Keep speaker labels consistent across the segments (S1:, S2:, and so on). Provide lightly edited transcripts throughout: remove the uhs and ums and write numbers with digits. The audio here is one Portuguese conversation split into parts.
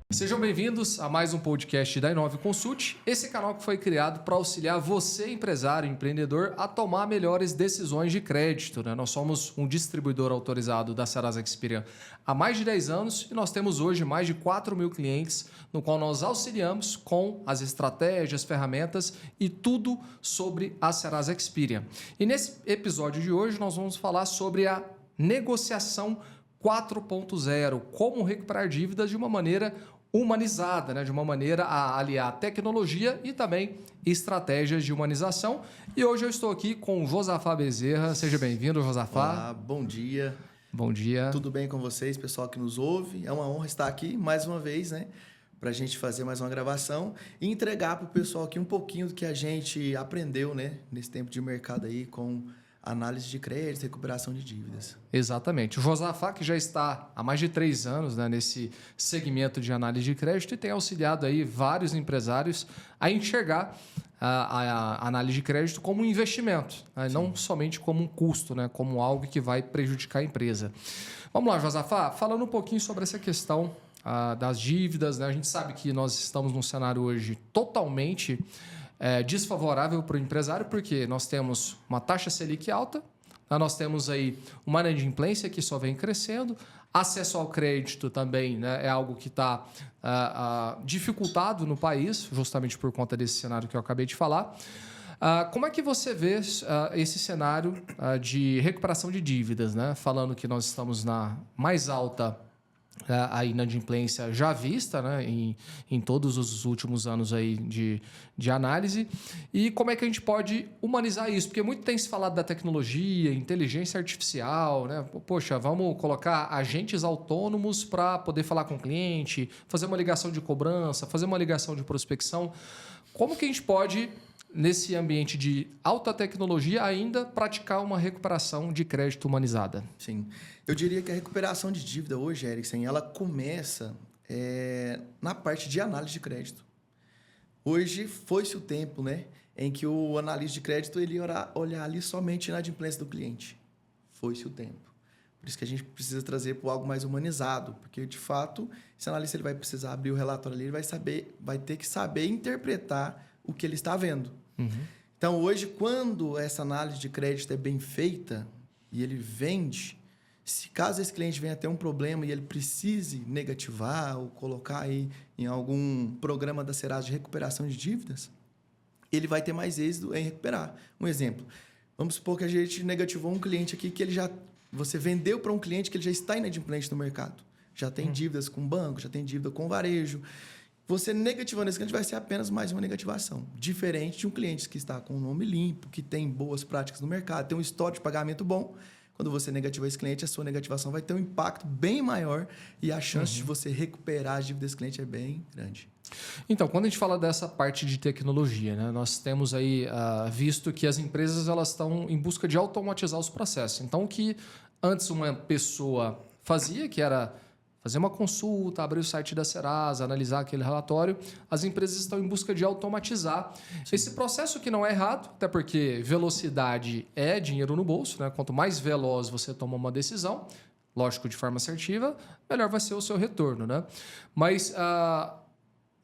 S1: Sejam bem-vindos a mais um podcast da Inove Consult. Esse canal que foi criado para auxiliar você, empresário, empreendedor, a tomar melhores decisões de crédito, né? Nós somos um distribuidor autorizado da Serasa Experian há mais de 10 anos e nós temos hoje mais de 4 mil clientes, no qual nós auxiliamos com as estratégias, ferramentas e tudo sobre a Serasa Experian. E nesse episódio de hoje nós vamos falar sobre a negociação 4.0, como recuperar dívidas de uma maneira humanizada, né? De uma maneira a aliar tecnologia e também estratégias de humanização. E hoje eu estou aqui com o Josafá Bezerra. Seja bem-vindo, Josafá.
S2: Olá, bom dia.
S1: Bom dia.
S2: Tudo bem com vocês, pessoal que nos ouve? É uma honra estar aqui mais uma vez, né? Para a gente fazer mais uma gravação e entregar para o pessoal aqui um pouquinho do que a gente aprendeu, né? Nesse tempo de mercado aí com análise de crédito, recuperação de dívidas.
S1: Exatamente. O Josafá, que já está há mais de 3 anos, né, nesse segmento de análise de crédito e tem auxiliado aí vários empresários a enxergar a análise de crédito como um investimento, né, não somente como um custo, né, como algo que vai prejudicar a empresa. Vamos lá, Josafá, falando um pouquinho sobre essa questão das dívidas, né? A gente sabe que nós estamos num cenário hoje totalmente desfavorável para o empresário, porque nós temos uma taxa Selic alta, nós temos aí uma inadimplência que só vem crescendo, acesso ao crédito também, né, é algo que está dificultado no país, justamente por conta desse cenário que eu acabei de falar. Como é que você vê esse cenário de recuperação de dívidas, né? Falando que nós estamos na mais alta a inadimplência já vista, né, em todos os últimos anos aí de análise. E como é que a gente pode humanizar isso? Porque muito tem se falado da tecnologia, inteligência artificial, né? Poxa, vamos colocar agentes autônomos para poder falar com o cliente, fazer uma ligação de cobrança, fazer uma ligação de prospecção. Como que a gente pode, nesse ambiente de alta tecnologia, ainda praticar uma recuperação de crédito humanizada?
S2: Sim. Eu diria que a recuperação de dívida hoje, Eriksen, ela começa na parte de análise de crédito. Hoje foi-se o tempo, né, em que o analista de crédito ele ia olhar ali somente na inadimplência do cliente. Foi-se o tempo. Por isso que a gente precisa trazer para algo mais humanizado, porque, de fato, esse analista ele vai precisar abrir o relatório ali, ele vai ter que saber interpretar o que ele está vendo. Uhum. Então, hoje, quando essa análise de crédito é bem feita e ele vende, se caso esse cliente venha ter um problema e ele precise negativar ou colocar aí em algum programa da Serasa de recuperação de dívidas, ele vai ter mais êxito em recuperar. Um exemplo, vamos supor que a gente negativou um cliente aqui que você vendeu para um cliente que ele já está inadimplente no mercado. Já tem dívidas com banco, já tem dívida com varejo. Você negativando esse cliente vai ser apenas mais uma negativação. Diferente de um cliente que está com o nome limpo, que tem boas práticas no mercado, tem um histórico de pagamento bom. Quando você negativa esse cliente, a sua negativação vai ter um impacto bem maior e a chance de você recuperar a dívida desse cliente é bem grande.
S1: Então, quando a gente fala dessa parte de tecnologia, né, nós temos aí visto que as empresas elas estão em busca de automatizar os processos. Então, o que antes uma pessoa fazia, que era fazer uma consulta, abrir o site da Serasa, analisar aquele relatório, as empresas estão em busca de automatizar esse processo, que não é errado, até porque velocidade é dinheiro no bolso, né? Quanto mais veloz você toma uma decisão, lógico, de forma assertiva, melhor vai ser o seu retorno, né? Mas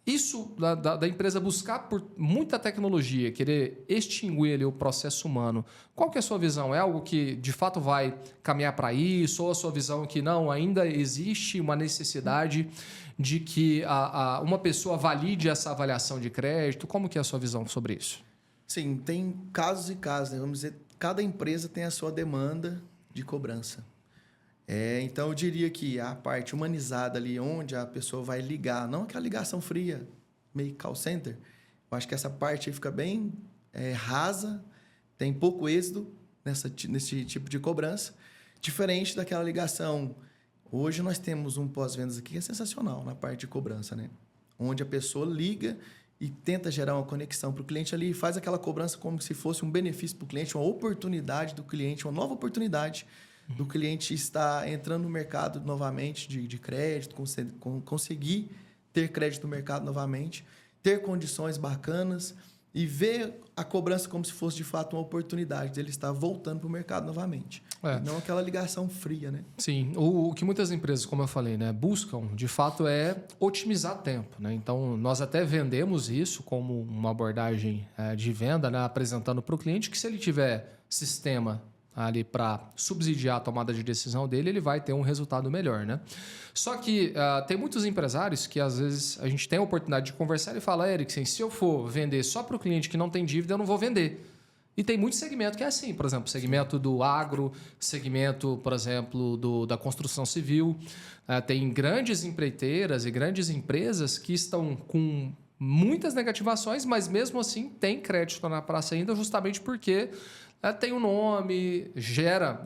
S1: isso da empresa buscar por muita tecnologia, querer extinguir ali o processo humano, qual que é a sua visão? É algo que de fato vai caminhar para isso? Ou a sua visão é que não, ainda existe uma necessidade de que uma pessoa valide essa avaliação de crédito? Como que é a sua visão sobre isso?
S2: Sim, tem casos e casos, né? Vamos dizer, cada empresa tem a sua demanda de cobrança. Então, eu diria que a parte humanizada ali, onde a pessoa vai ligar, não aquela ligação fria, meio call center, eu acho que essa parte aí fica bem rasa, tem pouco êxito nesse tipo de cobrança, diferente daquela ligação. Hoje nós temos um pós-vendas aqui que é sensacional na parte de cobrança, né? Onde a pessoa liga e tenta gerar uma conexão para o cliente ali e faz aquela cobrança como se fosse um benefício para o cliente, uma oportunidade do cliente, uma nova oportunidade do cliente estar entrando no mercado novamente de crédito, conseguir ter crédito no mercado novamente, ter condições bacanas e vê a cobrança como se fosse, de fato, uma oportunidade dele estar voltando para o mercado novamente.
S1: É.
S2: E não aquela ligação fria, né?
S1: Sim, o que muitas empresas, como eu falei, né, buscam, de fato, é otimizar tempo. Né? Então, nós até vendemos isso como uma abordagem de venda, né, apresentando para o cliente que se ele tiver sistema ali para subsidiar a tomada de decisão dele, ele vai ter um resultado melhor, né? Só que tem muitos empresários que às vezes a gente tem a oportunidade de conversar e fala, Eriksen, se eu for vender só para o cliente que não tem dívida, eu não vou vender. E tem muito segmento que é assim, por exemplo, segmento do agro, segmento, por exemplo, da construção civil. Tem grandes empreiteiras e grandes empresas que estão com muitas negativações, mas mesmo assim tem crédito na praça ainda, justamente porque tem um nome, gira,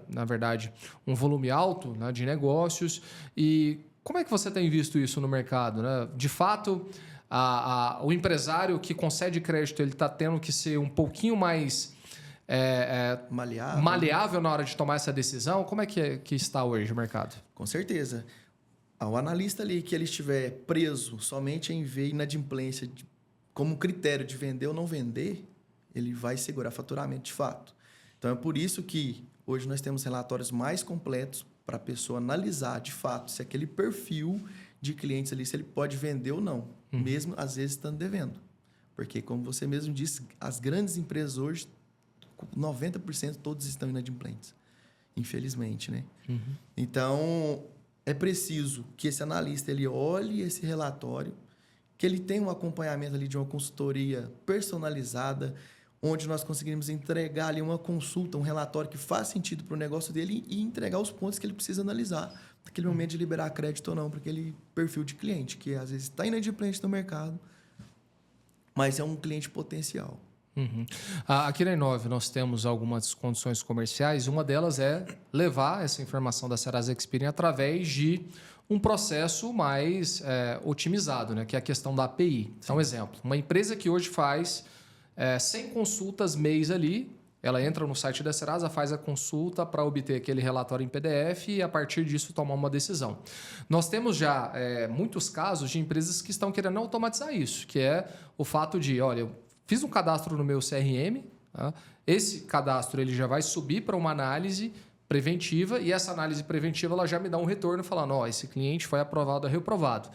S1: na verdade, um volume alto, né, de negócios. E como é que você tem visto isso no mercado? Né? De fato, o empresário que concede crédito ele está tendo que ser um pouquinho mais maleável na hora de tomar essa decisão. Como é que está hoje o mercado?
S2: Com certeza. O analista ali que ele estiver preso somente em ver inadimplência como critério de vender ou não vender, ele vai segurar faturamento de fato. Então, é por isso que hoje nós temos relatórios mais completos para a pessoa analisar, de fato, se aquele perfil de clientes ali, se ele pode vender ou não, mesmo, às vezes, estando devendo. Porque, como você mesmo disse, as grandes empresas hoje, 90% todos estão inadimplentes, infelizmente, né? Então, é preciso que esse analista ele olhe esse relatório, que ele tenha um acompanhamento ali de uma consultoria personalizada, onde nós conseguimos entregar ali uma consulta, um relatório que faz sentido para o negócio dele e entregar os pontos que ele precisa analisar naquele momento de liberar crédito ou não para aquele perfil de cliente, que às vezes está inadimplente no mercado, mas é um cliente potencial.
S1: Aqui na Inove nós temos algumas condições comerciais. Uma delas é levar essa informação da Serasa Experian através de um processo mais otimizado, né? Que é a questão da API. Então, exemplo, uma empresa que hoje faz 100 consultas mês ali, ela entra no site da Serasa, faz a consulta para obter aquele relatório em PDF e, a partir disso, tomar uma decisão. Nós temos já muitos casos de empresas que estão querendo automatizar isso, que é o fato de, olha, eu fiz um cadastro no meu CRM, tá? Esse cadastro ele já vai subir para uma análise preventiva e essa análise preventiva ela já me dá um retorno falando, esse cliente foi aprovado ou reprovado.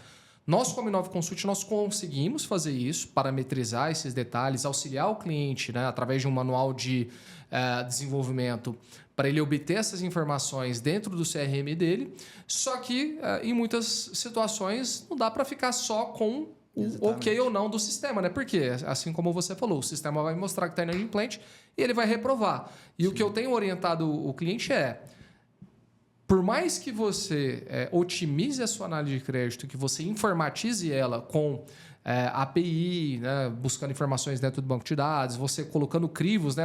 S1: Nós, como Inove Consult, nós conseguimos fazer isso, parametrizar esses detalhes, auxiliar o cliente, né, através de um manual de desenvolvimento para ele obter essas informações dentro do CRM dele. Só que, em muitas situações, não dá para ficar só com o ok ou não do sistema, né? Porque, assim como você falou, o sistema vai mostrar que está inadimplente e ele vai reprovar. E o que eu tenho orientado o cliente por mais que você otimize a sua análise de crédito, que você informatize ela com API, né, buscando informações dentro do banco de dados, você colocando crivos, né,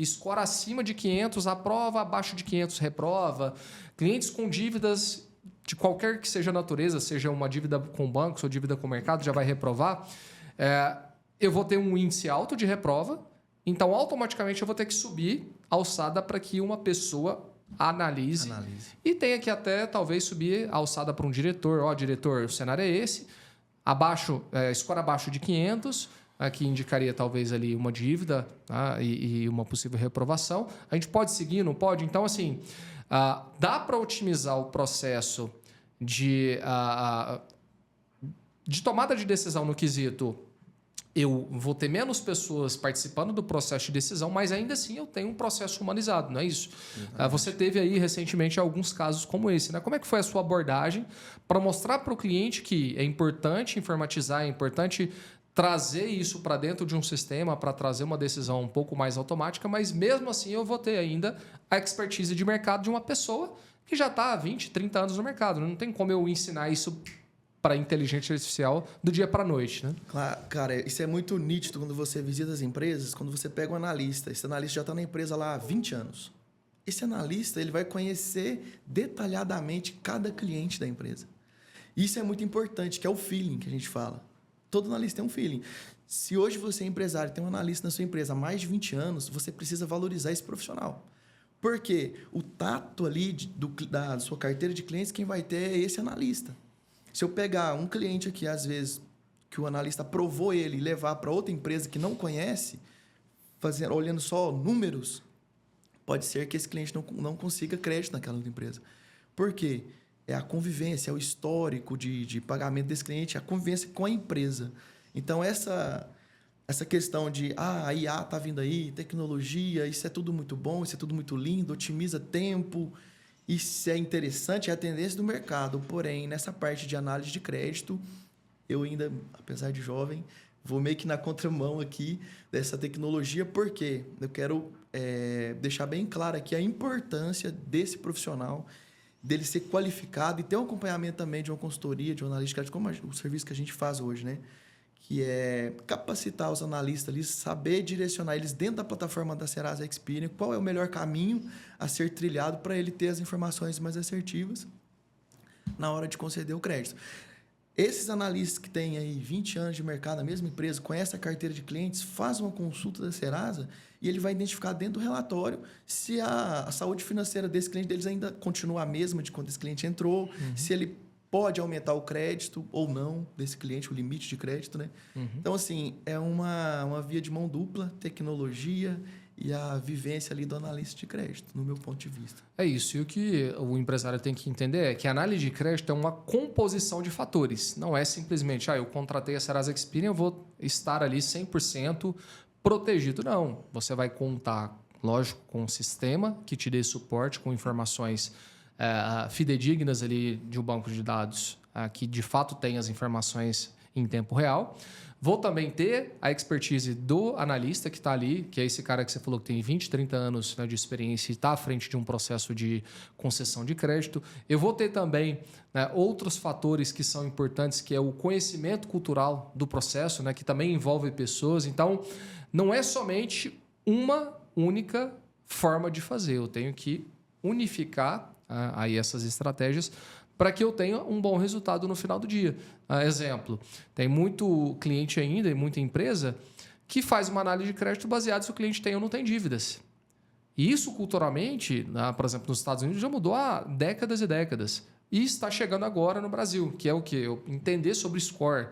S1: score acima de 500 aprova, abaixo de 500 reprova, clientes com dívidas de qualquer que seja a natureza, seja uma dívida com bancos ou dívida com o mercado, já vai reprovar, eu vou ter um índice alto de reprova, então automaticamente eu vou ter que subir a alçada para que uma pessoa analise. E tenha que até talvez subir a alçada para um diretor. Diretor, o cenário é esse. Score abaixo de 500, que indicaria talvez ali uma dívida, tá? e uma possível reprovação. A gente pode seguir, não pode? Então, assim, dá para otimizar o processo de tomada de decisão no quesito. Eu vou ter menos pessoas participando do processo de decisão, mas ainda assim eu tenho um processo humanizado, não é isso? Você teve aí recentemente alguns casos como esse, né? Como é que foi a sua abordagem para mostrar para o cliente que é importante informatizar, é importante trazer isso para dentro de um sistema para trazer uma decisão um pouco mais automática, mas mesmo assim eu vou ter ainda a expertise de mercado de uma pessoa que já está há 20, 30 anos no mercado. Não tem como eu ensinar isso para a inteligência artificial do dia para a noite, né?
S2: Claro, cara, isso é muito nítido quando você visita as empresas, quando você pega um analista. Esse analista já está na empresa lá há 20 anos. Esse analista ele vai conhecer detalhadamente cada cliente da empresa. Isso é muito importante, que é o feeling que a gente fala. Todo analista tem um feeling. Se hoje você é empresário e tem um analista na sua empresa há mais de 20 anos, você precisa valorizar esse profissional. Porque o tato ali da sua carteira de clientes, quem vai ter é esse analista. Se eu pegar um cliente aqui, às vezes, que o analista aprovou ele e levar para outra empresa que não conhece, olhando só números, pode ser que esse cliente não consiga crédito naquela outra empresa. Por quê? É a convivência, é o histórico de pagamento desse cliente, a convivência com a empresa. Então, essa questão de a IA está vindo aí, tecnologia, isso é tudo muito bom, isso é tudo muito lindo, otimiza tempo, isso é interessante, é a tendência do mercado. Porém, nessa parte de análise de crédito, eu ainda, apesar de jovem, vou meio que na contramão aqui dessa tecnologia, porque eu quero deixar bem claro aqui a importância desse profissional, dele ser qualificado e ter um acompanhamento também de uma consultoria, de um analista de crédito, como o serviço que a gente faz hoje, né? Que é capacitar os analistas ali, saber direcionar eles dentro da plataforma da Serasa Experian, qual é o melhor caminho a ser trilhado para ele ter as informações mais assertivas na hora de conceder o crédito. Esses analistas que têm aí 20 anos de mercado na mesma empresa, conhecem a carteira de clientes, fazem uma consulta da Serasa e ele vai identificar dentro do relatório se a saúde financeira desse cliente deles ainda continua a mesma de quando esse cliente entrou, se ele pode aumentar o crédito ou não desse cliente, o limite de crédito, né? Então, assim, é uma via de mão dupla, tecnologia e a vivência ali do analista de crédito, no meu ponto de vista.
S1: É isso. E o que o empresário tem que entender é que a análise de crédito é uma composição de fatores. Não é simplesmente, eu contratei a Serasa Experian, eu vou estar ali 100% protegido. Não. Você vai contar, lógico, com um sistema que te dê suporte, com informações fidedignas ali de um banco de dados que de fato tem as informações em tempo real. Vou também ter a expertise do analista que está ali, que é esse cara que você falou que tem 20, 30 anos, né, de experiência e está à frente de um processo de concessão de crédito. Eu vou ter também, né, outros fatores que são importantes, que é o conhecimento cultural do processo, né, que também envolve pessoas. Então, não é somente uma única forma de fazer. Eu tenho que unificar aí essas estratégias para que eu tenha um bom resultado no final do dia. Exemplo, tem muito cliente ainda e muita empresa que faz uma análise de crédito baseada se o cliente tem ou não tem dívidas. E isso culturalmente, por exemplo, nos Estados Unidos já mudou há décadas e décadas. E está chegando agora no Brasil, que é o quê? Entender sobre score.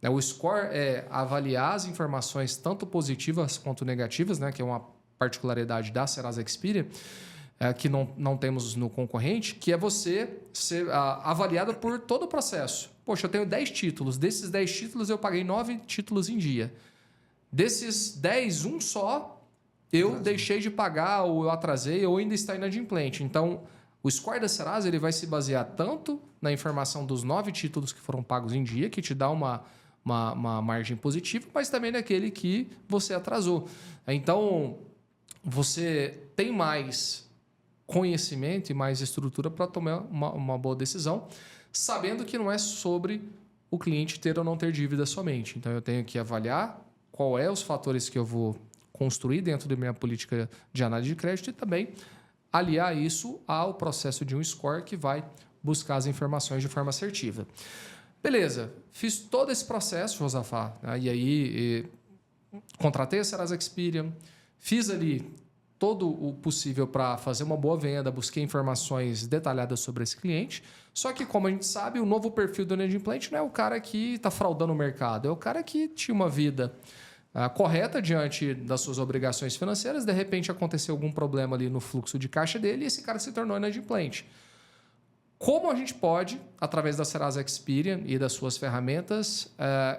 S1: O score é avaliar as informações tanto positivas quanto negativas, né, que é uma particularidade da Serasa Experian, que não temos no concorrente, que é você ser avaliado por todo o processo. Poxa, eu tenho 10 títulos. Desses 10 títulos, eu paguei 9 títulos em dia. Desses 10, um só eu deixei de pagar, ou eu atrasei, ou ainda está inadimplente. Então, o score da Serasa ele vai se basear tanto na informação dos 9 títulos que foram pagos em dia, que te dá uma margem positiva, mas também naquele que você atrasou. Então, você tem mais conhecimento e mais estrutura para tomar uma boa decisão, sabendo que não é sobre o cliente ter ou não ter dívida somente. Então, eu tenho que avaliar qual é os fatores que eu vou construir dentro da minha política de análise de crédito e também aliar isso ao processo de um score que vai buscar as informações de forma assertiva. Beleza, fiz todo esse processo, Josafá, e aí contratei a Serasa Experian, fiz ali todo o possível para fazer uma boa venda, busquei informações detalhadas sobre esse cliente. Só que, como a gente sabe, o novo perfil do inadimplente não é o cara que está fraudando o mercado, é o cara que tinha uma vida correta diante das suas obrigações financeiras. De repente, aconteceu algum problema ali no fluxo de caixa dele e esse cara se tornou inadimplente. Como a gente pode, através da Serasa Experian e das suas ferramentas,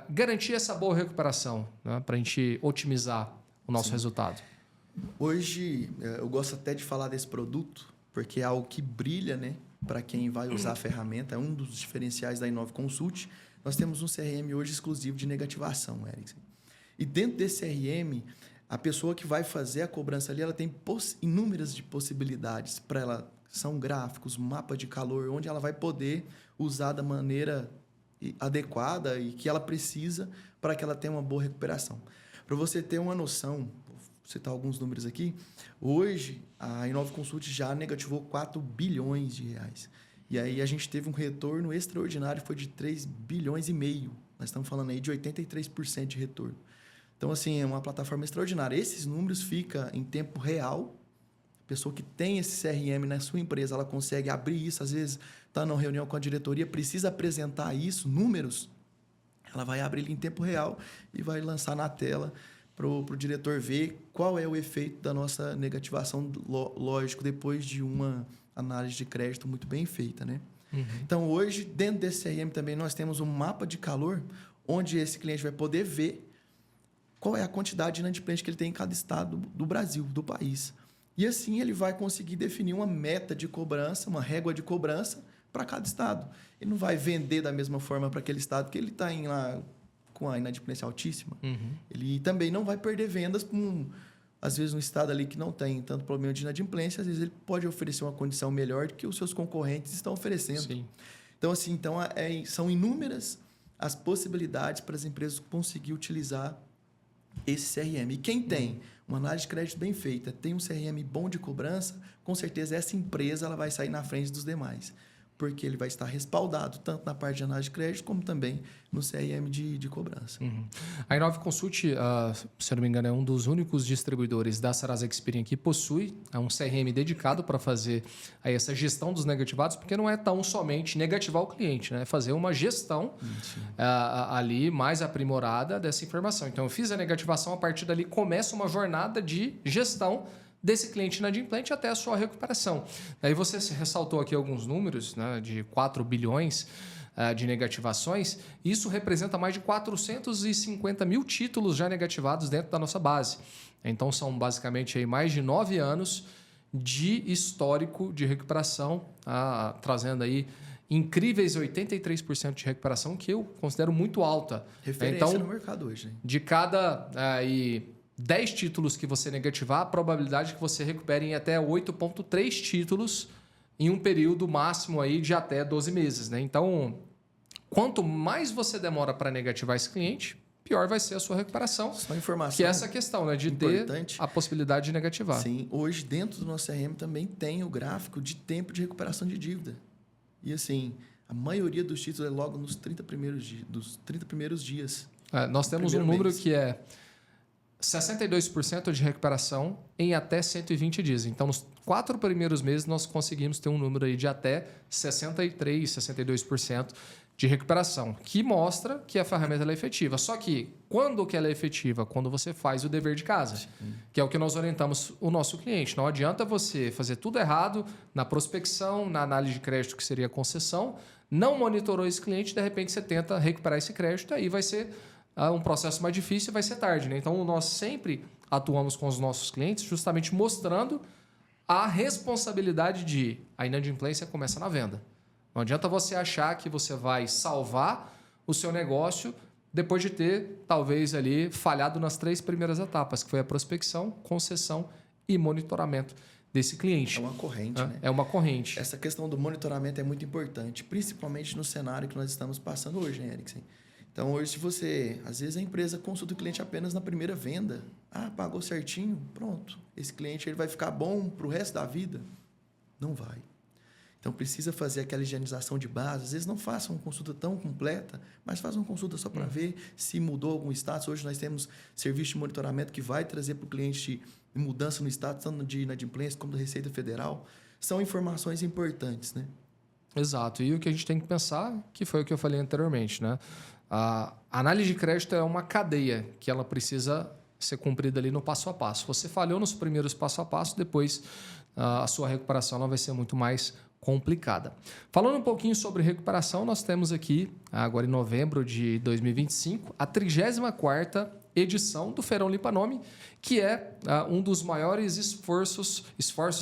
S1: garantir essa boa recuperação, né, para a gente otimizar o nosso resultado?
S2: Hoje, eu gosto até de falar desse produto, porque é algo que brilha, né, para quem vai usar a ferramenta. É um dos diferenciais da Inove Consult. Nós temos um CRM hoje exclusivo de negativação, Erickson. E dentro desse CRM, a pessoa que vai fazer a cobrança ali, ela tem inúmeras de possibilidades para ela. São gráficos, mapa de calor, onde ela vai poder usar da maneira adequada e que ela precisa para que ela tenha uma boa recuperação. Para você ter uma noção, vou citar alguns números aqui, hoje a Inove Consult já negativou 4 bilhões de reais. E aí a gente teve um retorno extraordinário, foi de 3 bilhões e meio. Nós estamos falando aí de 83% de retorno. Então, assim, é uma plataforma extraordinária. Esses números ficam em tempo real. A pessoa que tem esse CRM na sua empresa, ela consegue abrir isso, às vezes está numa reunião com a diretoria, precisa apresentar isso, números. ela vai abrir ele em tempo real e vai lançar na tela para o diretor ver qual é o efeito da nossa negativação, lógico, depois de uma análise de crédito muito bem feita, né? Então, hoje, dentro desse CRM também, nós temos um mapa de calor, onde esse cliente vai poder ver qual é a quantidade de inadimplente que ele tem em cada estado do Brasil, do país. E assim ele vai conseguir definir uma meta de cobrança, uma régua de cobrança para cada estado. Ele não vai vender da mesma forma para aquele estado que ele está lá com a inadimplência altíssima. Ele também não vai perder vendas com, às vezes, um estado ali que não tem tanto problema de inadimplência, às vezes ele pode oferecer uma condição melhor do que os seus concorrentes estão oferecendo.
S1: Sim.
S2: Então, assim, são inúmeras as possibilidades para as empresas conseguir utilizar esse CRM. E quem tem uma análise de crédito bem feita, tem um CRM bom de cobrança, com certeza essa empresa ela vai sair na frente dos demais. Porque ele vai estar respaldado tanto na parte de análise de crédito, como também no CRM de cobrança.
S1: A Inove Consult, se eu não me engano, é um dos únicos distribuidores da Serasa Experian que possui um CRM dedicado para fazer aí essa gestão dos negativados, porque não é tão somente negativar o cliente, né? É fazer uma gestão ali mais aprimorada dessa informação. Então, eu fiz a negativação, a partir dali começa uma jornada de gestão desse cliente inadimplente até a sua recuperação. Daí você ressaltou aqui alguns números, né, de 4 bilhões de negativações. Isso representa mais de 450 mil títulos já negativados dentro da nossa base. Então, são basicamente aí mais de 9 anos de histórico de recuperação, trazendo aí incríveis 83% de recuperação, que eu considero muito alta.
S2: Referência
S1: então,
S2: no mercado hoje, né?
S1: De cada 10 títulos que você negativar, a probabilidade é que você recupere em até 8,3 títulos em um período máximo aí de até 12 meses. Né? Então, quanto mais você demora para negativar esse cliente, pior vai ser a sua recuperação.
S2: Só informação.
S1: Que é essa questão, né? De
S2: importante.
S1: ter a possibilidade de negativar.
S2: Sim, hoje dentro do nosso CRM também tem o gráfico de tempo de recuperação de dívida. E assim, a maioria dos títulos é logo nos 30 primeiros dias.
S1: Nós temos um número que é 62% de recuperação em até 120 dias. Então, nos 4 primeiros meses, nós conseguimos ter um número aí de até 63%, 62% de recuperação, que mostra que a ferramenta é efetiva. Só que, quando que ela é efetiva? Quando você faz o dever de casa, que é o que nós orientamos o nosso cliente. Não adianta você fazer tudo errado na prospecção, na análise de crédito, que seria a concessão, não monitorou esse cliente, de repente você tenta recuperar esse crédito, aí vai ser um processo mais difícil e vai ser tarde. Né? Então, nós sempre atuamos com os nossos clientes justamente mostrando a responsabilidade de a inadimplência começa na venda. Não adianta você achar que você vai salvar o seu negócio depois de ter, talvez, ali falhado nas 3 primeiras etapas, que foi a prospecção, concessão e monitoramento desse cliente.
S2: É uma corrente, né?
S1: É uma corrente.
S2: Essa questão do monitoramento é muito importante, principalmente no cenário que nós estamos passando hoje, né, Eriksen? Então, hoje, se você... Às vezes, a empresa consulta o cliente apenas na primeira venda. Pagou certinho, pronto. Esse cliente ele vai ficar bom para o resto da vida? Não vai. Então, precisa fazer aquela higienização de base. Às vezes, não faça uma consulta tão completa, mas faça uma consulta só para ver se mudou algum status. Hoje, nós temos serviço de monitoramento que vai trazer para o cliente mudança no status, tanto de inadimplência como da Receita Federal. São informações importantes, né?
S1: Exato. E o que a gente tem que pensar, que foi o que eu falei anteriormente, né? A análise de crédito é uma cadeia que ela precisa ser cumprida ali no passo a passo. Você falhou nos primeiros passo a passo, depois a sua recuperação ela vai ser muito mais complicada. Falando um pouquinho sobre recuperação, nós temos aqui, agora em novembro de 2025, a 34ª edição do Feirão Limpa Nome, que é um dos maiores esforços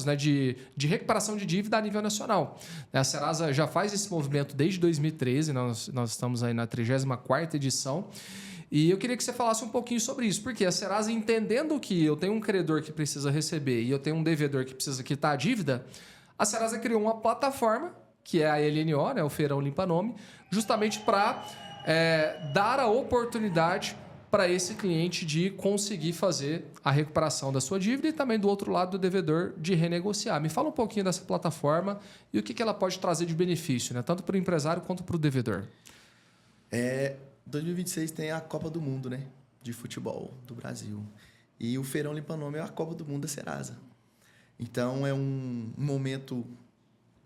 S1: né, de recuperação de dívida a nível nacional. A Serasa já faz esse movimento desde 2013, nós estamos aí na 34ª edição, e eu queria que você falasse um pouquinho sobre isso, porque a Serasa, entendendo que eu tenho um credor que precisa receber e eu tenho um devedor que precisa quitar a dívida, a Serasa criou uma plataforma, que é a LNO, né, o Feirão Limpa Nome, justamente para dar a oportunidade para esse cliente de conseguir fazer a recuperação da sua dívida e também do outro lado do devedor de renegociar. Me fala um pouquinho dessa plataforma e o que ela pode trazer de benefício, né? Tanto para o empresário quanto para o devedor.
S2: 2026 tem a Copa do Mundo, né? De futebol do Brasil. E o Feirão Limpa Nome é a Copa do Mundo da Serasa. Então, é um momento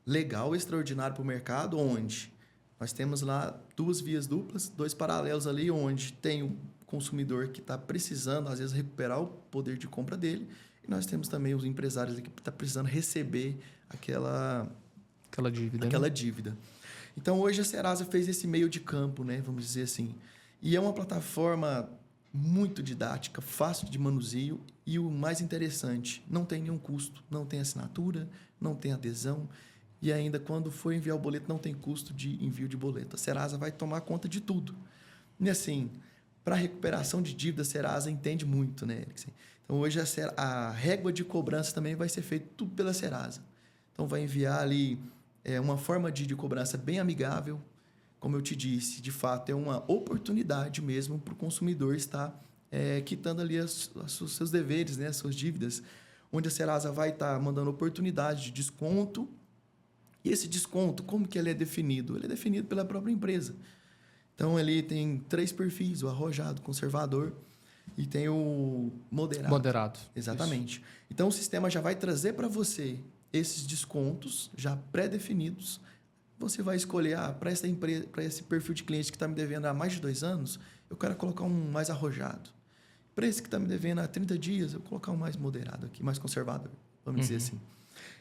S2: legal, extraordinário para o mercado, onde Nós temos lá 2 vias duplas, 2 paralelos ali, onde tem o consumidor que está precisando, às vezes, recuperar o poder de compra dele. E nós temos também os empresários que estão precisando receber aquela
S1: dívida.
S2: Dívida. Então, hoje a Serasa fez esse meio de campo, né? Vamos dizer assim. E é uma plataforma muito didática, fácil de manuseio e o mais interessante, não tem nenhum custo, não tem assinatura, não tem adesão e ainda quando for enviar o boleto não tem custo de envio de boleto. A Serasa vai tomar conta de tudo. E assim, para recuperação de dívida, a Serasa entende muito, né, Eriksen? Então, hoje a régua de cobrança também vai ser feita tudo pela Serasa. Então, vai enviar ali uma forma de cobrança bem amigável. Como eu te disse, de fato, é uma oportunidade mesmo para o consumidor estar quitando ali os seus deveres, né, as suas dívidas, onde a Serasa vai estar mandando oportunidade de desconto. E esse desconto, como que ele é definido? Ele é definido pela própria empresa. Então, ele tem 3 perfis, o arrojado, conservador e tem o moderado.
S1: Moderado.
S2: Exatamente. Isso. Então, o sistema já vai trazer para você esses descontos já pré-definidos. Você vai escolher, para essa empresa, para esse perfil de cliente que está me devendo há mais de 2 anos, eu quero colocar um mais arrojado. Para esse que está me devendo há 30 dias, eu vou colocar um mais moderado aqui, mais conservador, vamos dizer assim.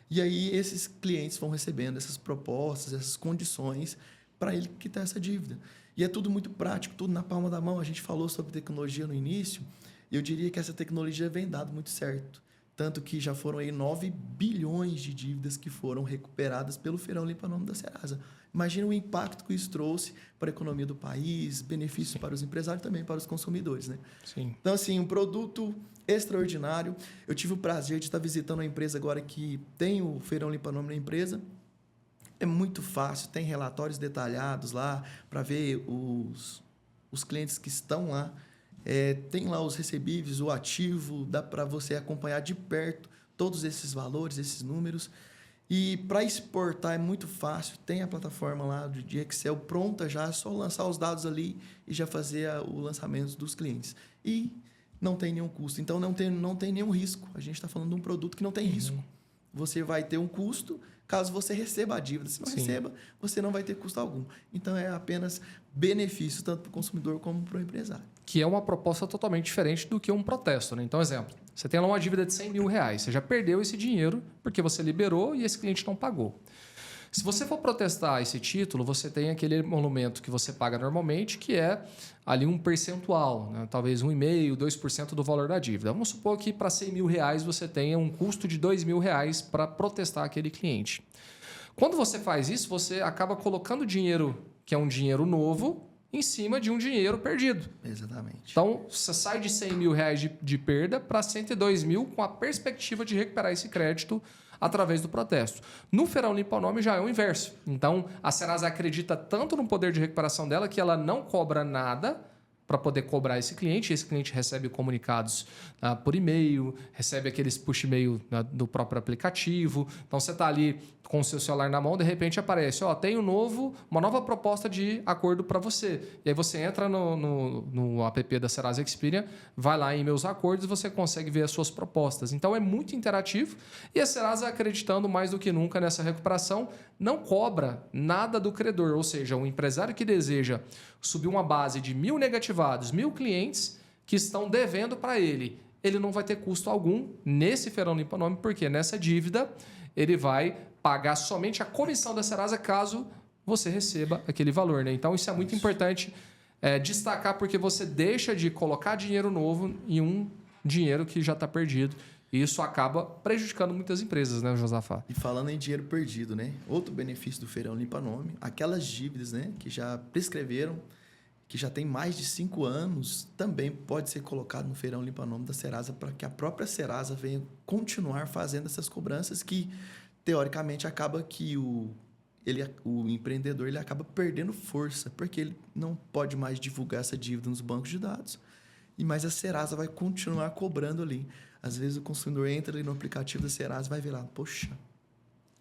S2: E aí, esses clientes vão recebendo essas propostas, essas condições para ele quitar essa dívida. E é tudo muito prático, tudo na palma da mão. A gente falou sobre tecnologia no início, e eu diria que essa tecnologia vem dado muito certo. Tanto que já foram aí 9 bilhões de dívidas que foram recuperadas pelo Feirão Limpa Nome da Serasa. Imagina o impacto que isso trouxe para a economia do país, benefícios para os empresários e também para os consumidores, né?
S1: Sim.
S2: Então, assim, um produto extraordinário. Eu tive o prazer de estar visitando uma empresa agora que tem o Feirão Limpa Nome na empresa. É muito fácil, tem relatórios detalhados lá para ver os clientes que estão lá. Tem lá os recebíveis, o ativo, dá para você acompanhar de perto todos esses valores, esses números. E para exportar é muito fácil, tem a plataforma lá de Excel pronta já, é só lançar os dados ali e já fazer o lançamento dos clientes. E não tem nenhum custo, então não tem nenhum risco. A gente está falando de um produto que não tem risco. Você vai ter um custo caso você receba a dívida. Se não receba, você não vai ter custo algum. Então, é apenas benefício tanto para o consumidor como para o empresário.
S1: Que é uma proposta totalmente diferente do que um protesto, né? Então, exemplo, você tem lá uma dívida de 100 mil reais. Você já perdeu esse dinheiro porque você liberou e esse cliente não pagou. Se você for protestar esse título, você tem aquele emolumento que você paga normalmente, que é ali um percentual, né? Talvez 1,5%, 2% do valor da dívida. Vamos supor que para 100 mil reais você tenha um custo de 2 mil reais para protestar aquele cliente. Quando você faz isso, você acaba colocando dinheiro, que é um dinheiro novo, em cima de um dinheiro perdido.
S2: Exatamente.
S1: Então, você sai de 100 mil reais de perda para 102 mil com a perspectiva de recuperar esse crédito através do protesto. No Feirão Limpa Nome já é o inverso. Então, a Serasa acredita tanto no poder de recuperação dela que ela não cobra nada para poder cobrar esse cliente. Esse cliente recebe comunicados por e-mail, recebe aqueles push e-mail do próprio aplicativo. Então, você está ali com o seu celular na mão, de repente aparece, tem uma nova proposta de acordo para você. E aí você entra no app da Serasa Experian, vai lá em Meus Acordos e você consegue ver as suas propostas. Então, é muito interativo e a Serasa, acreditando mais do que nunca nessa recuperação, não cobra nada do credor. Ou seja, um empresário que deseja subir uma base de 1.000 negativados, 1.000 clientes que estão devendo para ele não vai ter custo algum nesse Feirão Limpa Nome, porque nessa dívida ele vai pagar somente a comissão da Serasa caso você receba aquele valor, né? Então, isso é muito importante destacar, porque você deixa de colocar dinheiro novo em um dinheiro que já está perdido. E isso acaba prejudicando muitas empresas, né, Josafá?
S2: E falando em dinheiro perdido, né? Outro benefício do Feirão Limpa Nome, aquelas dívidas, né, que já prescreveram, que já tem mais de 5 anos, também pode ser colocado no Feirão Limpa Nome da Serasa para que a própria Serasa venha continuar fazendo essas cobranças que, teoricamente, acaba que o empreendedor ele acaba perdendo força, porque ele não pode mais divulgar essa dívida nos bancos de dados, mas a Serasa vai continuar cobrando ali. Às vezes o consumidor entra ali no aplicativo da Serasa e vai ver lá, poxa,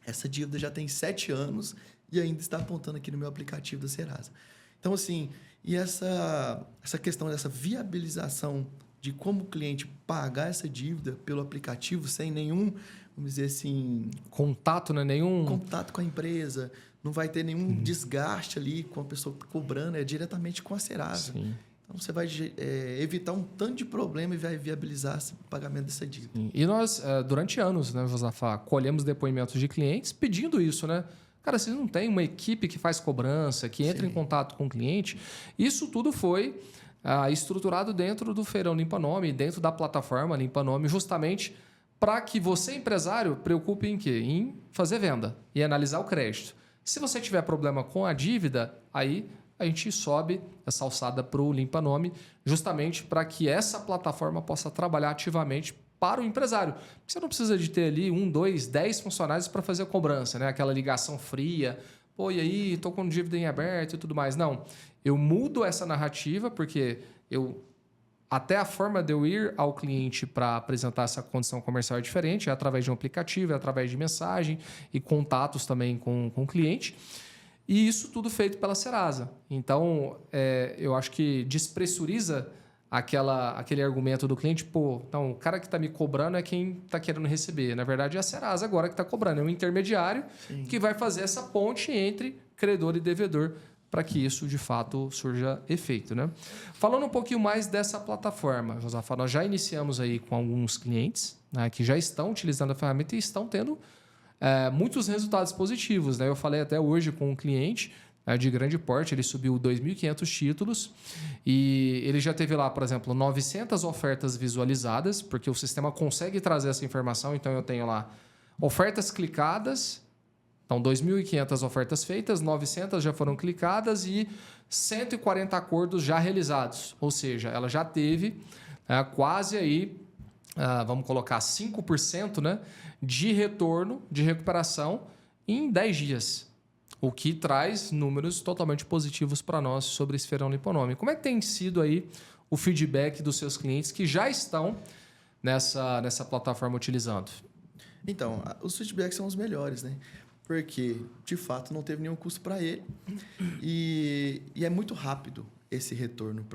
S2: essa dívida já tem 7 anos e ainda está apontando aqui no meu aplicativo da Serasa. Então, assim, e essa questão dessa viabilização de como o cliente pagar essa dívida pelo aplicativo sem nenhum, vamos dizer assim...
S1: Contato, né? Nenhum...
S2: Contato com a empresa. não vai ter nenhum desgaste ali com a pessoa que está cobrando, é diretamente com a Serasa.
S1: Sim.
S2: Então, você vai evitar um tanto de problema e vai viabilizar o pagamento dessa dívida.
S1: Sim. E nós, durante anos, né, Josafá, colhemos depoimentos de clientes pedindo isso, né? Cara, vocês não têm uma equipe que faz cobrança, que entra em contato com o cliente? Isso tudo foi estruturado dentro do Feirão Limpa Nome, dentro da plataforma Limpa Nome, justamente para que você, empresário, preocupe em quê? Em fazer venda e analisar o crédito. Se você tiver problema com a dívida, aí a gente sobe essa alçada para o Limpa Nome, justamente para que essa plataforma possa trabalhar ativamente para o empresário. Você não precisa de ter ali 1, 2, 10 funcionários para fazer a cobrança, né? Aquela ligação fria. Pô, e aí, estou com dívida em aberto e tudo mais. Não, eu mudo essa narrativa porque até a forma de eu ir ao cliente para apresentar essa condição comercial é diferente, é através de um aplicativo, é através de mensagem e contatos também com o cliente. E isso tudo feito pela Serasa. Então, eu acho que despressuriza aquele argumento do cliente, pô, então, o cara que está me cobrando é quem está querendo receber. Na verdade, é a Serasa agora que está cobrando. É um intermediário que vai fazer essa ponte entre credor e devedor para que isso, de fato, surja efeito, né? Falando um pouquinho mais dessa plataforma, Josafá, nós já iniciamos aí com alguns clientes, né, que já estão utilizando a ferramenta e estão tendo muitos resultados positivos, né? Eu falei até hoje com um cliente de grande porte, ele subiu 2.500 títulos e ele já teve lá, por exemplo, 900 ofertas visualizadas, porque o sistema consegue trazer essa informação. Então, eu tenho lá ofertas clicadas, então 2.500 ofertas feitas, 900 já foram clicadas e 140 acordos já realizados. Ou seja, ela já teve quase aí, vamos colocar 5%, né, de retorno, de recuperação em 10 dias. O que traz números totalmente positivos para nós sobre esse Feirão Limpa Nome. Como é que tem sido aí o feedback dos seus clientes que já estão nessa plataforma utilizando?
S2: Então, os feedbacks são os melhores, né? Porque, de fato, não teve nenhum custo para ele. E é muito rápido esse retorno.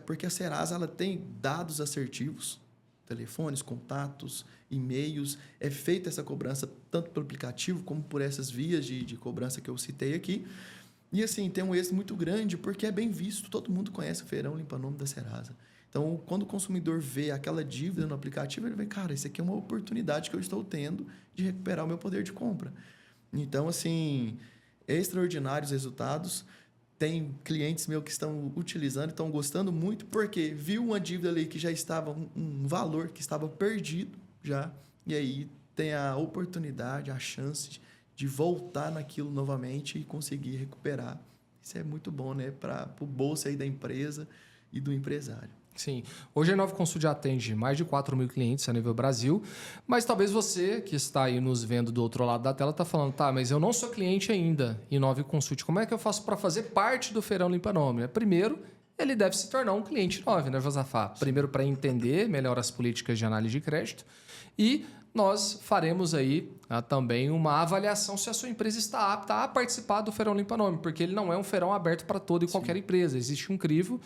S2: Porque a Serasa ela tem dados assertivos, telefones, contatos, e-mails. É feita essa cobrança tanto pelo aplicativo como por essas vias de cobrança que eu citei aqui. E assim, tem um êxito muito grande porque é bem visto. Todo mundo conhece o Feirão Limpa Nome da Serasa. Então, quando o consumidor vê aquela dívida no aplicativo, ele vê, cara, isso aqui é uma oportunidade que eu estou tendo de recuperar o meu poder de compra. Então, assim, extraordinários resultados. Tem clientes meus que estão utilizando, estão gostando muito, porque viu uma dívida ali que já estava, um valor que estava perdido já, e aí tem a oportunidade, a chance de voltar naquilo novamente e conseguir recuperar. Isso é muito bom, né? Para o bolso aí da empresa e do empresário.
S1: Sim. Hoje a Inova Consult já atende mais de 4.000 clientes a nível Brasil, mas talvez você que está aí nos vendo do outro lado da tela está falando, tá, mas eu não sou cliente ainda Inova Consult. Como é que eu faço para fazer parte do Feirão Limpa Nome? Primeiro, ele deve se tornar um cliente Inova, né, Josafá? Primeiro, para entender melhor as políticas de análise de crédito e nós faremos aí também uma avaliação se a sua empresa está apta a participar do Feirão Limpa Nome, porque ele não é um feirão aberto para toda e qualquer empresa. Existe um crivo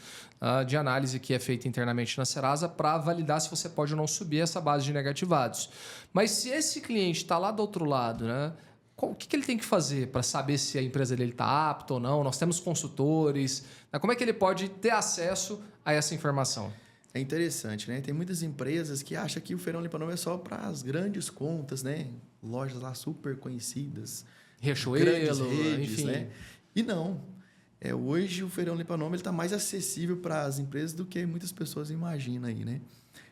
S1: de análise que é feito internamente na Serasa para validar se você pode ou não subir essa base de negativados. Mas se esse cliente está lá do outro lado, né, o que ele tem que fazer para saber se a empresa dele está apta ou não? Nós temos consultores. Como é que ele pode ter acesso a essa informação?
S2: É interessante, né? Tem muitas empresas que acham que o Feirão Limpa Nome é só para as grandes contas, né? Lojas lá super conhecidas.
S1: Riachuelo,
S2: grandes redes,
S1: enfim.
S2: Né? E não. Hoje o Feirão Limpa Nome está mais acessível para as empresas do que muitas pessoas imaginam aí, né?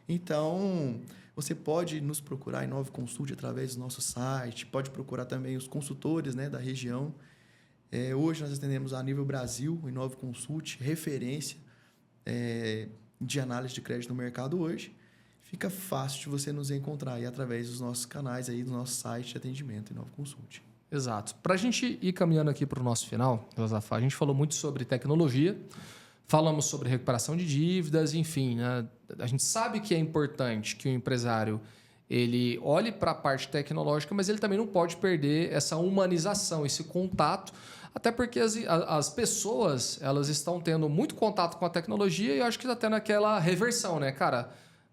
S2: Então, você pode nos procurar em Inova Consult através do nosso site, pode procurar também os consultores, né, da região. Hoje nós atendemos a nível Brasil, o Inova Consult, referência de análise de crédito no mercado hoje. Fica fácil de você nos encontrar aí através dos nossos canais, aí, do nosso site de atendimento Inova Consult.
S1: Exato. Para a gente ir caminhando aqui para o nosso final, Josafá, a gente falou muito sobre tecnologia, falamos sobre recuperação de dívidas, enfim, né? A gente sabe que é importante que o empresário ele olhe para a parte tecnológica, mas ele também não pode perder essa humanização, esse contato, até porque as pessoas elas estão tendo muito contato com a tecnologia e eu acho que está tendo aquela reversão, né, cara?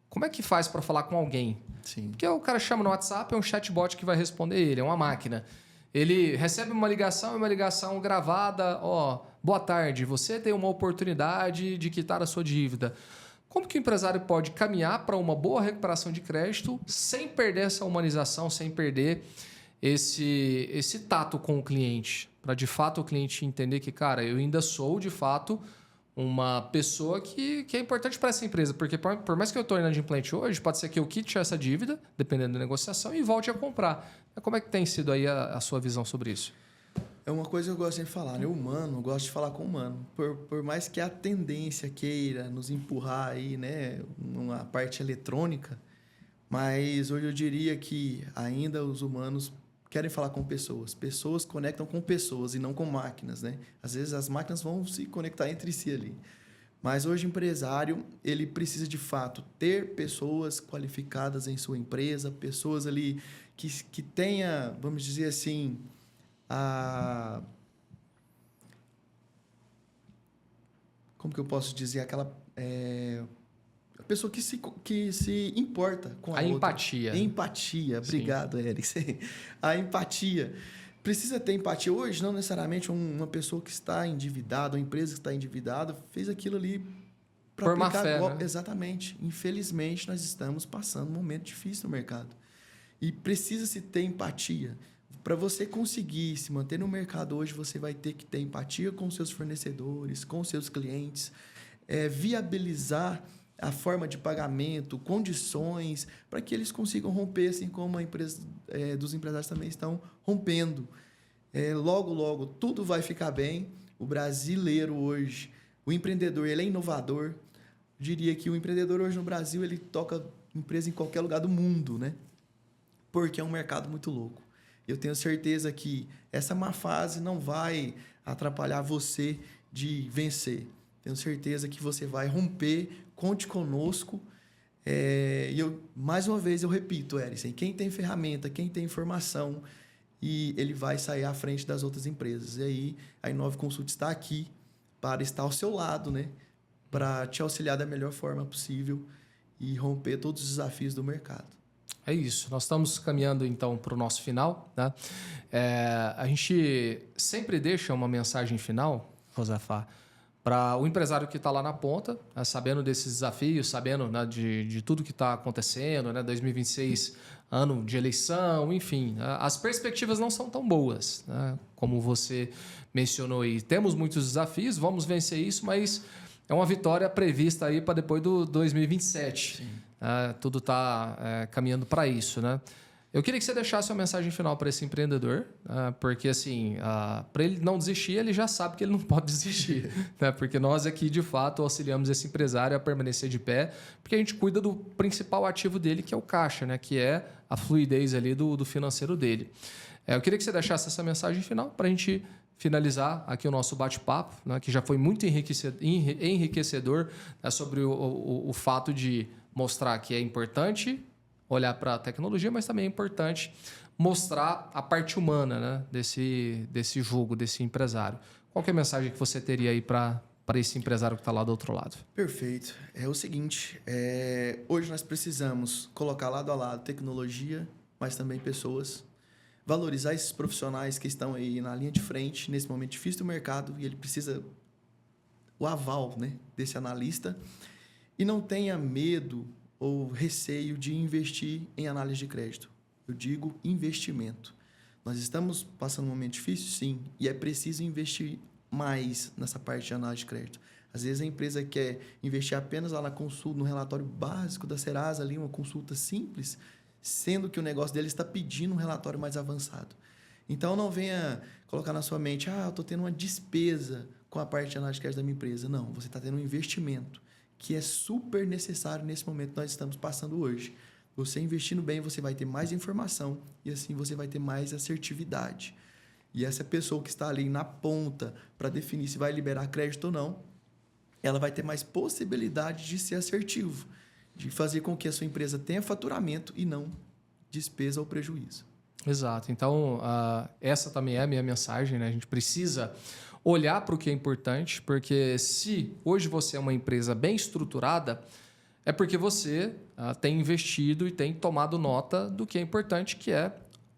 S1: Como é que faz para falar com alguém?
S2: Sim.
S1: Porque o cara chama no WhatsApp, é um chatbot que vai responder ele, é uma máquina. Ele recebe uma ligação gravada, ó, boa tarde, você tem uma oportunidade de quitar a sua dívida. Como que o empresário pode caminhar para uma boa recuperação de crédito sem perder essa humanização, sem perder esse tato com o cliente? Para, de fato, o cliente entender que, cara, eu ainda sou, de fato, uma pessoa que é importante para essa empresa. Porque por mais que eu estou inadimplente hoje, pode ser que eu quite essa dívida, dependendo da negociação, e volte a comprar. Como é que tem sido aí a sua visão sobre isso?
S2: É uma coisa que eu gosto de falar, né? O humano, eu gosto de falar com o humano. Por mais que a tendência queira nos empurrar aí, né? Uma parte eletrônica, mas hoje eu diria que ainda os humanos querem falar com pessoas. Pessoas conectam com pessoas e não com máquinas, né? Às vezes as máquinas vão se conectar entre si ali. Mas hoje o empresário, ele precisa de fato ter pessoas qualificadas em sua empresa, pessoas ali que tenha, vamos dizer assim, como que eu posso dizer? A pessoa que se importa com a outra.
S1: Empatia.
S2: Empatia. Obrigado, Eric. A empatia. Precisa ter empatia. Hoje, não necessariamente uma pessoa que está endividada, uma empresa que está endividada, fez aquilo ali para
S1: por má fé, né?
S2: Exatamente. Infelizmente, nós estamos passando um momento difícil no mercado. E precisa-se ter empatia. Para você conseguir se manter no mercado hoje, você vai ter que ter empatia com seus fornecedores, com seus clientes, viabilizar a forma de pagamento, condições, para que eles consigam romper, assim como a empresa dos empresários também estão rompendo. Logo, logo, tudo vai ficar bem. O brasileiro hoje, o empreendedor, ele é inovador. Eu diria que o empreendedor hoje no Brasil, ele toca empresa em qualquer lugar do mundo, né? Porque é um mercado muito louco. Eu tenho certeza que essa má fase não vai atrapalhar você de vencer. Tenho certeza que você vai romper, conte conosco. E mais uma vez, eu repito, Erison, quem tem ferramenta, quem tem informação, e ele vai sair à frente das outras empresas. E aí, a Inove Consult está aqui para estar ao seu lado, né? Para te auxiliar da melhor forma possível e romper todos os desafios do mercado.
S1: É isso. Nós estamos caminhando, então, para o nosso final, né? A gente sempre deixa uma mensagem final, Josafá, para o empresário que está lá na ponta, né, sabendo desses desafios, sabendo, né, de tudo que está acontecendo, né, 2026, ano de eleição, enfim. As perspectivas não são tão boas, né, como você mencionou aí. Temos muitos desafios, vamos vencer isso, mas é uma vitória prevista aí para depois do 2027. Tudo está caminhando para isso, né? Eu queria que você deixasse uma mensagem final para esse empreendedor, porque assim, para ele não desistir, ele já sabe que ele não pode desistir, né? Porque nós aqui, de fato, auxiliamos esse empresário a permanecer de pé, porque a gente cuida do principal ativo dele, que é o caixa, né? Que é a fluidez ali do financeiro dele. Eu queria que você deixasse essa mensagem final para a gente finalizar aqui o nosso bate-papo, né? Que já foi muito enriquecedor, né? Sobre o fato de mostrar que é importante olhar para a tecnologia, mas também é importante mostrar a parte humana, né, desse jogo, desse empresário. Qual que é a mensagem que você teria aí para esse empresário que está lá do outro lado?
S2: Perfeito. É o seguinte, hoje nós precisamos colocar lado a lado tecnologia, mas também pessoas, valorizar esses profissionais que estão aí na linha de frente, nesse momento difícil do mercado, e ele precisa o aval, né, desse analista, e não tenha medo ou receio de investir em análise de crédito. Eu digo investimento. Nós estamos passando um momento difícil, sim, e é preciso investir mais nessa parte de análise de crédito. Às vezes a empresa quer investir apenas lá na consulta, no relatório básico da Serasa, ali, uma consulta simples, sendo que o negócio dele está pedindo um relatório mais avançado. Então, não venha colocar na sua mente, eu estou tendo uma despesa com a parte de análise de crédito da minha empresa. Não, você está tendo um investimento que é super necessário nesse momento que nós estamos passando hoje. Você investindo bem, você vai ter mais informação e assim você vai ter mais assertividade. E essa pessoa que está ali na ponta para definir se vai liberar crédito ou não, ela vai ter mais possibilidade de ser assertivo, de fazer com que a sua empresa tenha faturamento e não despesa ou prejuízo.
S1: Exato. Então, essa também é a minha mensagem, né? A gente precisa olhar para o que é importante, porque se hoje você é uma empresa bem estruturada, é porque você tem investido e tem tomado nota do que é importante, que é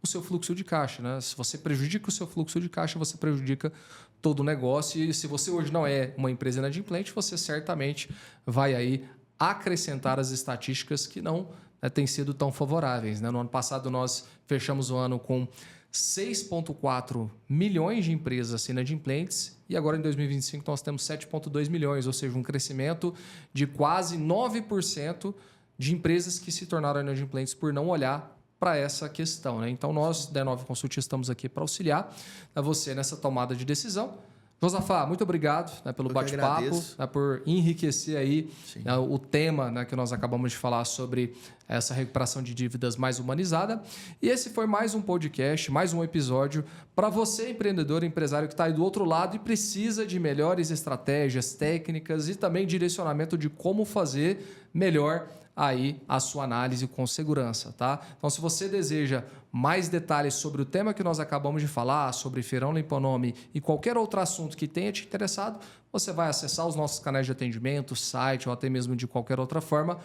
S1: o seu fluxo de caixa, né? Se você prejudica o seu fluxo de caixa, você prejudica todo o negócio. E se você hoje não é uma empresa inadimplente, você certamente vai aí acrescentar as estatísticas que não têm sido tão favoráveis, né? No ano passado, nós fechamos o ano com 6,4 milhões de empresas inadimplentes e agora em 2025 nós temos 7,2 milhões, ou seja, um crescimento de quase 9% de empresas que se tornaram inadimplentes por não olhar para essa questão, né? Então nós, da Nova Consult, estamos aqui para auxiliar você nessa tomada de decisão. Josafá, muito obrigado, né, pelo bate-papo, né, por enriquecer aí, né, o tema, né, que nós acabamos de falar sobre essa recuperação de dívidas mais humanizada. E esse foi mais um podcast, mais um episódio para você, empreendedor, empresário que está aí do outro lado e precisa de melhores estratégias, técnicas e também direcionamento de como fazer melhor aí a sua análise com segurança, tá? Então, se você deseja mais detalhes sobre o tema que nós acabamos de falar, sobre Feirão Limponome e qualquer outro assunto que tenha te interessado, você vai acessar os nossos canais de atendimento, site ou até mesmo de qualquer outra forma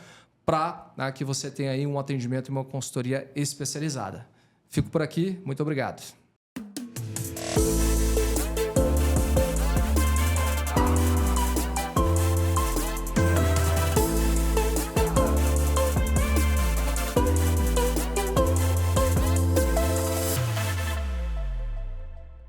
S1: para, né, que você tenha aí um atendimento e uma consultoria especializada. Fico por aqui, muito obrigado.